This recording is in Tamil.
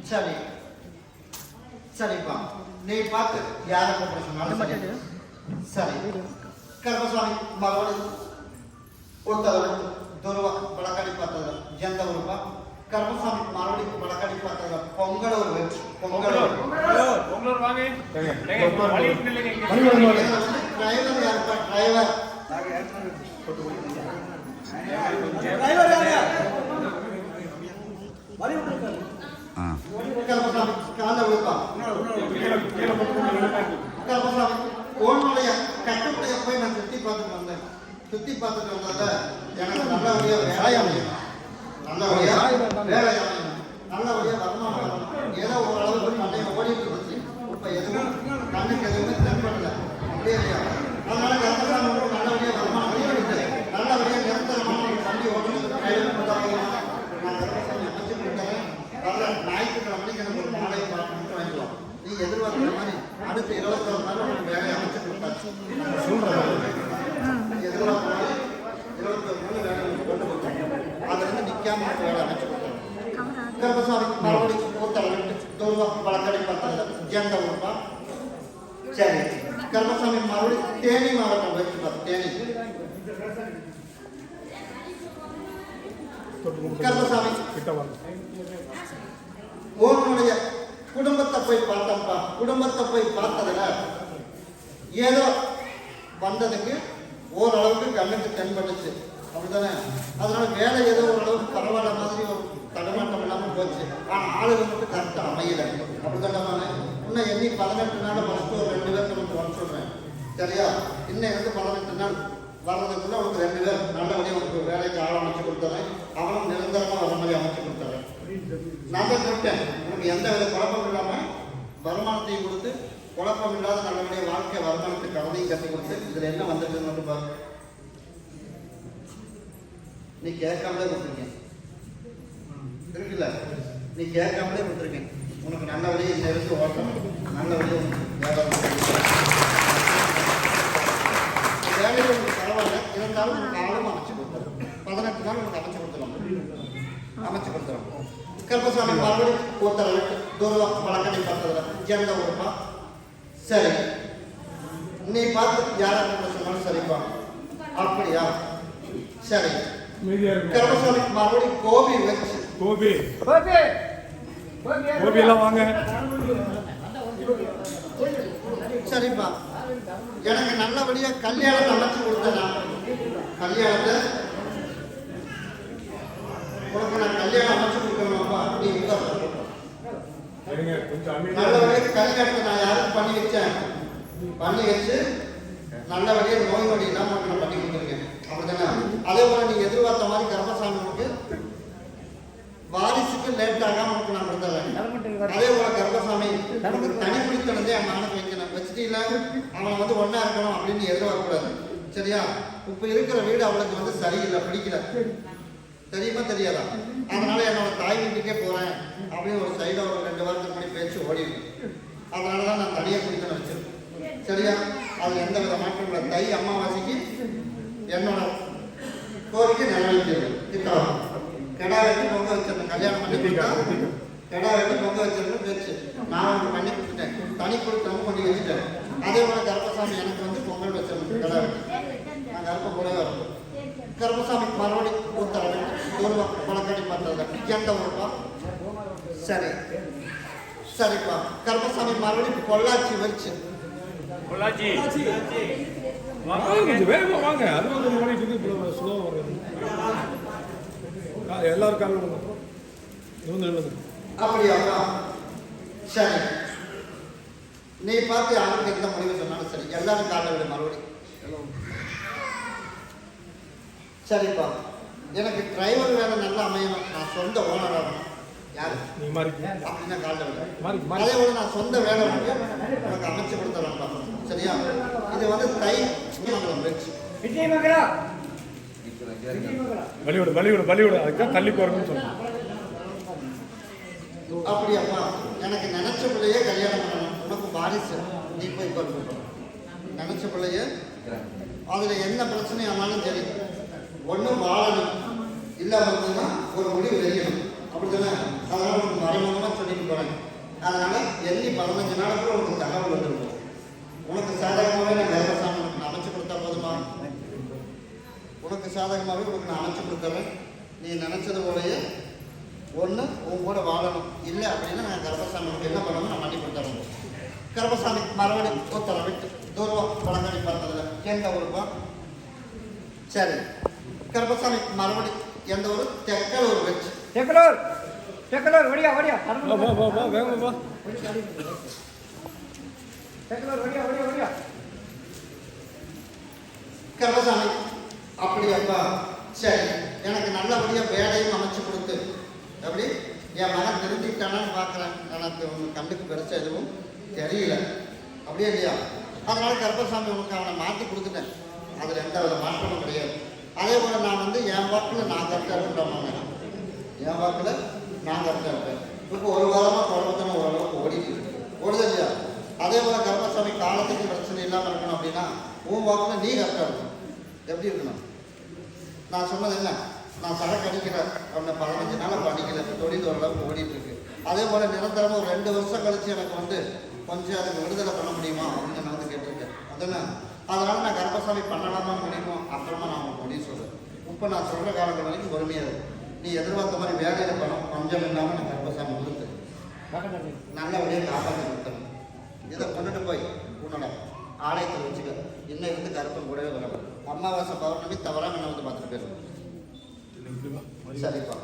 சரி சரிப்பா, நீ பார்த்து யாரை கூப்பிட சொன்னாலும் சரி. கருப்பசாமி மறுபடி ஒருத்தவர் துருவ வழக்கடி பார்த்தவர் எந்த ஊருப்பா? கருப்பசாமி மறுபடி வழக்கடி பார்த்தவர் பொங்கலூர் வெற்றி. பொங்கலூர் வாங்க. டிரைவர் யாருப்பா? டிரைவர் கருப்பசாமி கால விழுப்பா. கருப்பசாமி உன்னுடைய கட்டுப்படைய போய் நான் சுத்தி பார்த்துட்டு வந்தேன். சுத்தி பார்த்துட்டு வந்தத எனக்கு நல்லபடியா வேலை அமையும், நல்லபடியா வேலை அமையும், நல்லபடியா வருமானம் வரணும். ஏதோ ஓரளவுக்கு மண்டையை ஓடிட்டு இருந்துச்சு. இப்ப எதுவும் கண்ணுக்கு எதுவுமே தென்படல. அப்படியே இல்லையா? அதனால கருப்பசாமி நல்லபடியா வருமானம் கிடைக்குது. நல்லபடியா நிரந்தரமான ஒரு வண்டி ஓட்டுறது நான் கருப்பசாமி அமைச்சு கொடுத்தேன். வரல ஞாயிற்றுக்கிழமை எனக்கு ஒரு மாலை மட்டும் வாங்கிக்கலாம். நீ எதிர்பார்க்குற மாதிரி அடுத்த 21 நாள் உங்களுக்கு வேலையை அமைச்சு கொடுத்தாச்சு. எதிர்பார்க்குற மாதிரி 21 நாள் வேலை கொண்டு கொடுத்தாங்க. அதுல இருந்து நிற்காம வேலை அமைச்சு கொடுத்தாங்க. கருப்பசாமி மறுபடியும் கூத்தரவிட்டு தூரம் வழக்கடை பார்த்தது ஜெயந்த ஊர்ப்பா. சரி, கருப்பசாமி மறுபடியும் தேனி மாவட்டம் வச்சு பார்த்து தேனி. கருப்பசாமி உன்னுடைய குடும்பத்தை போய் பார்த்தப்பா. குடும்பத்தை போய் பார்த்ததுல ஏதோ வந்ததுக்கு ஓரளவுக்கு கண்ணுக்கு தென்பட்டுச்சு, அப்படித்தானே? அதனால வேலை ஏதோ ஓரளவுக்கு பரவாயில்ல மாதிரி ஒரு தடமாட்டம் இல்லாமல் போச்சு. ஆனால் ஆளுகள் மட்டும் கரெக்டாக அமையல, அப்படித்தானே? இன்னும் எண்ணி 18 நாள் ஃபஸ்ட்டு ஒரு 2 பேர் நமக்கு வர சொல்கிறேன், சரியா? இன்னும் எனக்கு 18 நாள் வர்றதுக்குள்ள உனக்கு 2 பேர் நல்லபடியாக உனக்கு வேலைக்கு ஆள் அமைச்சு கொடுத்துறேன். அவனும் நிரந்தரமாக வர மாதிரி அமைச்சு கொடுத்துறேன். நான் தான் சொல்லிட்டேன், உனக்கு எந்த வித குழப்பம் இல்லாமல் வருமானத்தையும் கொடுத்து குழப்பம் இல்லாத நல்லபடியாக வாழ்க்கை வருமானத்துக்கு கவனையும் கட்டி கொடுத்து இதில் என்ன வந்துட்டு மட்டும் பாரு. நீ கேட்காமலே கொடுத்துருக்கேன் இருக்குல்ல, நீ கேட்காமலே கொடுத்துருக்கேன். உனக்கு நல்லபடியாக இந்த இடத்து ஓட்டணும், நல்லபடியாக வேலையை உனக்கு பரவாயில்ல இருந்தாலும் உனக்கு ஆளும் அமைச்சு கொடுத்துரும். 18 நாள் உனக்கு அமைச்சு கொடுத்துரும், அமைச்சு கொடுத்துரும். கருப்பசாமி மறுபடியும் கூத்தரவிட்டு தூரம் வழக்கடை பார்த்ததுல ஜெயந்த ஊர்ப்பா. சரி, நீ பார்த்து யாரை சொன்னாலும் சரிப்பா. அப்படியா? சரி. கருப்பசாமி மறுபடியும் கோபி வச்சு எல்லாம் வாங்க. சரிப்பா, எனக்கு நல்லபடியா கல்யாணம் அமைச்சு கொடுத்தா. கல்யாணத்தை உனக்கு நான் கல்யாணம் அமைச்சு கொடுக்கணுமாப்பா. நீ நல்லபடியாக கல்யாணத்தை நான் யாருக்கு பண்ணி வச்சேன், பண்ணி வச்சு நல்லபடியாக நோய் நொடி இல்லாமல் உனக்கு நான் பண்ணி கொடுத்துருக்கேன், அப்படித்தானே? அதே போல நீ எதிர்பார்த்த மாதிரி கருப்பசாமி உனக்கு வாரிசுக்கு லேட் ஆகாம உனக்கு நான் கொடுத்துறேன். அதே போல கருப்பசாமி உனக்கு தனி பிடித்தனதே என் மகனுக்கு வைக்கணும். வச்சுட்டு இல்லை அவன் வந்து ஒன்னா இருக்கணும் அப்படின்னு எதிர்பார்க்கக்கூடாது, சரியா? இப்ப இருக்கிற வீடு அவளுக்கு வந்து சரியில்லை, பிடிக்கல, தெரியுமா தெரியாதா? அதனால என்னோட தாய் வீட்டுக்கே போறேன் அப்படின்னு ஒரு சைடில் ஒரு 2 வாரத்துக்கு முன்னாடி பேச்சு ஓடிடும். அதனாலதான் நான் தனியாக குடிக்கணும் வச்சிருக்கேன், சரியா? அது எந்த வித மாற்றம் இல்லை. தை அமாவாசைக்கு என்னோட கோரிக்கை நிறைவேற்றிடுது. கெடா வெட்டி பொங்க வச்சிருந்தேன், கல்யாணம் பண்ணி கொடுத்தா கெடா வெட்டி பொங்க வச்சிருந்தேன் பேச்சு நான் வந்து பண்ணி கொடுத்துட்டேன், தனி கொடுத்தவங்க பண்ணி வச்சுட்டேன். அதே போல கருப்பசாமி எனக்கு வந்து பொங்கல் வச்சிருந்தேன், கெடா வெட்டி நான் கருப்ப கூடவே இருக்கும். கருப்பசாமி மறுபடியும் கூத்தரவிட்டு தூரம் வழக்கடி பார்த்தது எந்த ஊருப்பா. சரி, சரிப்பா. கருப்பசாமி மறுபடியும் பொள்ளாச்சி வச்சு வாங்க. அது எல்லாரும் அப்படியாப்பா? சரி, நீ பார்த்து யாருக்கு எந்த முடிவு சொன்னாலும் சரி, எல்லாரும் காட்ட விட மறுபடியும். சரிப்பா, எனக்கு டிரைவர் வேலை நல்லா அமையணும், நான் சொந்த ஓனர் ஆகணும். யாரு அப்படின்னா காட்ட விட. அதே போல நான் சொந்த வேலை வந்து உனக்கு அமைச்சு கொடுத்துறேன்ப்பா, சரியா? இது வந்து தை மங்கலம் வச்சு வழிவிடு அதுக்காக தள்ளி போறேன்னு சொன்னேன். அப்படியாப்பா? எனக்கு நினைச்ச பிள்ளையே கல்யாணம் பண்ணணும், உனக்கு வாரிசு, நீ போய் பார்க்கணும். நினைச்ச பிள்ளைய அதுல என்ன பிரச்சனை ஆனாலும் சரி, ஒன்றும் வாழணும் இல்லை வந்ததுன்னா ஒரு முடிவு தெரியணும், அப்படித்தானே? அதனால உனக்கு மறைமுகமாக சொல்லிட்டு போறேன். அதனால எண்ணி 15 நாளுக்குள்ள உனக்கு தகவல் வந்துருக்கும். உனக்கு சாதகமாகவே நான் கர்ப்பசாமி உனக்கு அமைச்சு கொடுத்தா போதுமா? உனக்கு சாதகமாகவே உனக்கு நான் அமைச்சு கொடுத்துறேன். நீ நினைச்சது போலயே ஒன்று உன் கூட வாழணும், இல்லை அப்படின்னா நான் கருப்பசாமிக்கு என்ன பண்ணணும், நான் பண்ணி கொடுத்துறேன். கருப்பசாமி மறுபடி உத்தரவு விட்டு தூரம் பழங்கடி பார்த்ததில்ல, எந்த ஊருப்பா? சரி, கருப்பசாமி மறுபடி எந்த ஊர்? தெக்கலூர் வச்சு. தெக்கலூர் வடியா வடியா வா வா வா வா வேகமா வா. தெக்கலூர் வடியா வடியா வடியா. கருப்பசாமி அப்படியாப்பா, சரி, எனக்கு நல்லபடியாக வேலையும் அமைச்சு கொடுத்து அப்படி என் மகன் தெரிஞ்சுக்கிட்டானான்னு பார்க்குறேன். எனக்கு உங்கள் கண்ணுக்கு பெருசாக எதுவும் தெரியல, அப்படியே இல்லையா? அதனால கருப்பசாமி உனக்கு அவனை மாற்றி கொடுத்துட்டேன், அதில் எந்த வித மாற்றமும் கிடையாது. அதே போல் நான் வந்து என் வாக்கில் நான் கரெக்டாக இருக்கின்றோம், என் வாக்கில் நான் கரெக்டாக இருப்பேன். இப்போ ஒரு வாரமாக குழப்பத்தனை ஓரளவுக்கு ஓடுது இல்லையா? அதே போல் கருப்பசாமி காலத்துக்கு பிரச்சனை இல்லாமல் இருக்கணும் அப்படின்னா உன் வாக்கில் நீ கரெக்டாக இருக்கணும். எப்படி இருக்கணும்? நான் சொன்னது என்ன, நான் சரக்கு அடிக்கிறேன் அப்படின்னா 15 நாள் படிக்கல, தொழில் ஓரளவுக்கு ஓடிட்டு இருக்கு. அதே போல் நிரந்தரமாக ஒரு 2 வருஷம் கழிச்சு எனக்கு வந்து கொஞ்சம் அதுக்கு விடுதலை பண்ண முடியுமா அப்படின்னு நான் வந்து கேட்டிருக்கேன். அதனால் நான் கருப்பசாமி பண்ணலாமா முடியுமோ அப்புறமா நான் உங்களுக்கு முடிவு சொல்கிறேன். இப்போ நான் சொல்கிற காலங்கள் வரைக்கும் பொறுமையாக இருக்கு. நீ எதிர்பார்த்த மாதிரி வேலையில் பணம் கொஞ்சம் இல்லாமல் நான் கருப்பசாமி கொடுத்து நல்லபடியாக காப்பாற்றி கொடுத்தேன். இதை கொண்டுட்டு போய் உன்னோட ஆலயத்தில் வச்சுக்க. இன்னும் இருந்து கருப்பம் கூடவே வரலாம். அமாவாசை பௌர்ணமி தவறாமல் என்ன வந்து பார்த்துட்டு போயிருக்கோம். சரிப்பா.